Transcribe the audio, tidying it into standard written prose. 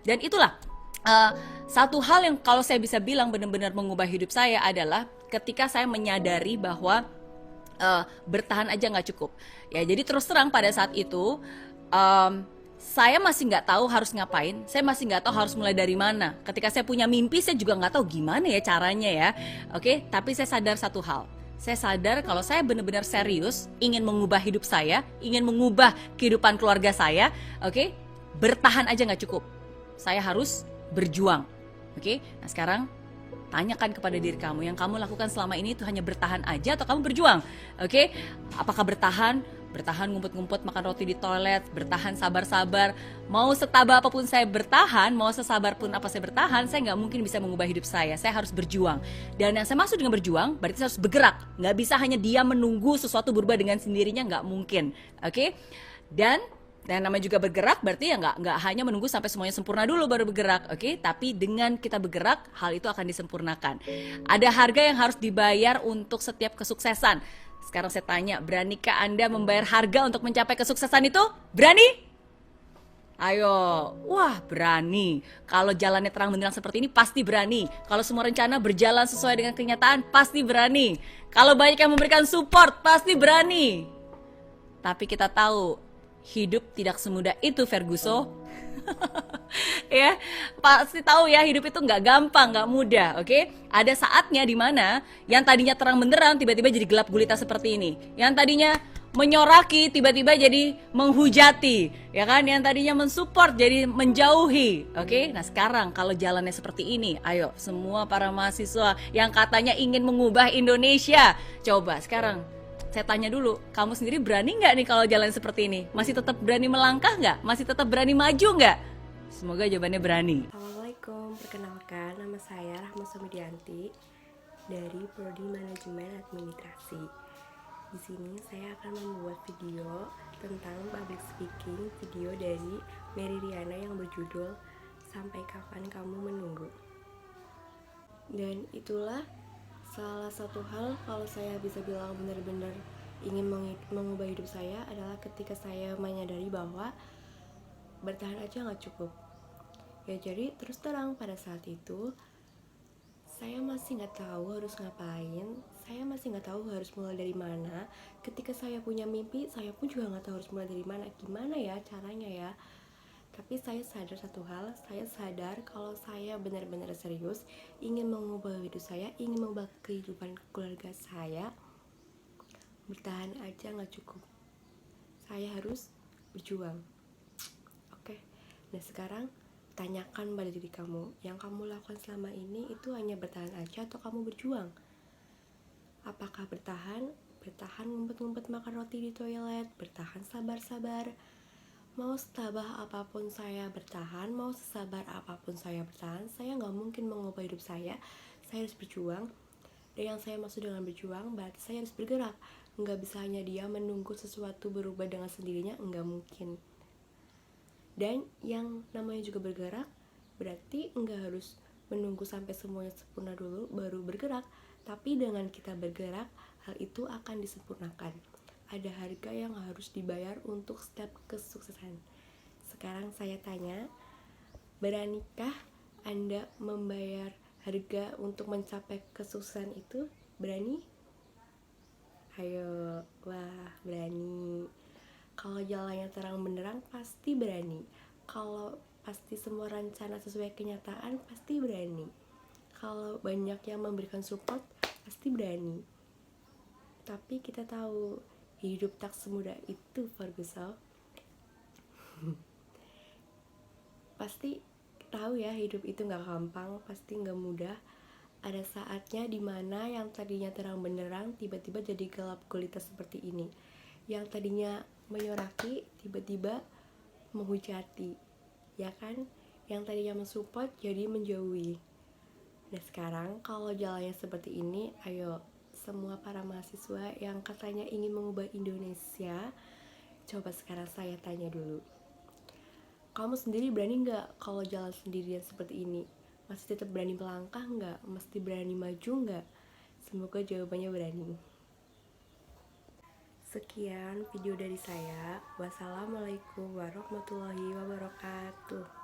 Dan itulah uh, satu hal yang kalau saya bisa bilang benar-benar mengubah hidup saya adalah ketika saya menyadari bahwa bertahan aja nggak cukup. Ya, jadi terus terang pada saat itu um, saya masih nggak tahu harus ngapain, saya masih nggak tahu harus mulai dari mana. Ketika saya punya mimpi, saya juga nggak tahu gimana ya caranya ya. Oke, tapi saya sadar satu hal. Saya sadar kalau saya benar-benar serius ingin mengubah hidup saya, ingin mengubah kehidupan keluarga saya. Oke, bertahan aja nggak cukup. Saya harus berjuang. Oke, nah sekarang tanyakan kepada diri kamu, yang kamu lakukan selama ini itu hanya bertahan aja atau kamu berjuang? Oke, apakah bertahan? Bertahan ngumpet-ngumpet makan roti di toilet, bertahan sabar-sabar. Mau setabah apapun saya bertahan, mau sesabar pun apa saya bertahan, saya nggak mungkin bisa mengubah hidup saya. Saya harus berjuang. Dan yang saya maksud dengan berjuang, berarti saya harus bergerak. Nggak bisa hanya dia menunggu sesuatu berubah dengan sendirinya, nggak mungkin. Oke, dan namanya juga bergerak berarti ya nggak hanya menunggu sampai semuanya sempurna dulu baru bergerak, oke? Tapi dengan kita bergerak, hal itu akan disempurnakan. Ada harga yang harus dibayar untuk setiap kesuksesan. Sekarang saya tanya, beranikah Anda membayar harga untuk mencapai kesuksesan itu? Berani? Ayo, wah berani. Kalau jalannya terang benderang seperti ini pasti berani. Kalau semua rencana berjalan sesuai dengan kenyataan pasti berani. Kalau banyak yang memberikan support pasti berani. Tapi kita tahu hidup tidak semudah itu, Ferguso. Ya, pasti tahu ya, hidup itu nggak gampang, nggak mudah, oke? Ada saatnya di mana yang tadinya terang benderang tiba-tiba jadi gelap gulita seperti ini. Yang tadinya menyoraki tiba-tiba jadi menghujati, ya kan? Yang tadinya mensupport jadi menjauhi, oke? Nah sekarang kalau jalannya seperti ini, ayo semua para mahasiswa yang katanya ingin mengubah Indonesia, coba sekarang saya tanya dulu, kamu sendiri berani nggak nih kalau jalan seperti ini? Masih tetap berani melangkah nggak? Masih tetap berani maju nggak? Semoga jawabannya berani. Assalamualaikum, perkenalkan nama saya Rahma Somidianti dari Prodi Manajemen Administrasi. Di sini saya akan membuat video tentang public speaking, video dari Mary Riana yang berjudul Sampai Kapan Kamu Menunggu. Dan itulah salah satu hal kalau saya bisa bilang benar-benar ingin mengubah hidup saya adalah ketika saya menyadari bahwa bertahan aja nggak cukup. Ya jadi terus terang pada saat itu saya masih nggak tahu harus ngapain, saya masih nggak tahu harus mulai dari mana. Ketika saya punya mimpi, saya pun juga nggak tahu harus mulai dari mana, gimana ya caranya ya. Tapi saya sadar satu hal, saya sadar kalau saya benar-benar serius ingin mengubah hidup saya, ingin mengubah kehidupan keluarga saya. Bertahan aja nggak cukup, saya harus berjuang. Oke, nah sekarang tanyakan pada diri kamu, yang kamu lakukan selama ini itu hanya bertahan aja atau kamu berjuang? Apakah bertahan ngumpet-ngumpet makan roti di toilet, bertahan sabar-sabar? Mau setabah apapun saya bertahan, mau sesabar apapun saya bertahan, saya nggak mungkin mengubah hidup saya harus berjuang. Dan yang saya maksud dengan berjuang, berarti saya harus bergerak. Nggak bisa hanya dia menunggu sesuatu berubah dengan sendirinya, nggak mungkin. Dan yang namanya juga bergerak, berarti nggak harus menunggu sampai semuanya sempurna dulu baru bergerak. Tapi dengan kita bergerak, hal itu akan disempurnakan. Ada harga yang harus dibayar untuk setiap kesuksesan. Sekarang saya tanya, beranikah Anda membayar harga untuk mencapai kesuksesan itu? Berani? Ayo, wah berani. Kalau jalannya terang benderang pasti berani. Kalau pasti semua rencana sesuai kenyataan pasti berani. Kalau banyak yang memberikan support pasti berani. Tapi kita tahu hidup tak semudah itu, Ferguson. Pasti tahu ya, hidup itu gak gampang, pasti gak mudah. Ada saatnya dimana yang tadinya terang benderang tiba-tiba jadi gelap gulita seperti ini. Yang tadinya menyoraki tiba-tiba menghujati, ya kan? Yang tadinya mensupport jadi menjauhi. Nah sekarang kalau jalannya seperti ini, ayo semua para mahasiswa yang katanya ingin mengubah Indonesia, coba sekarang saya tanya dulu, kamu sendiri berani nggak kalau jalan sendirian seperti ini? Masih tetap berani melangkah nggak? Mesti berani maju nggak? Semoga jawabannya berani. Sekian video dari saya. Wassalamualaikum warahmatullahi wabarakatuh.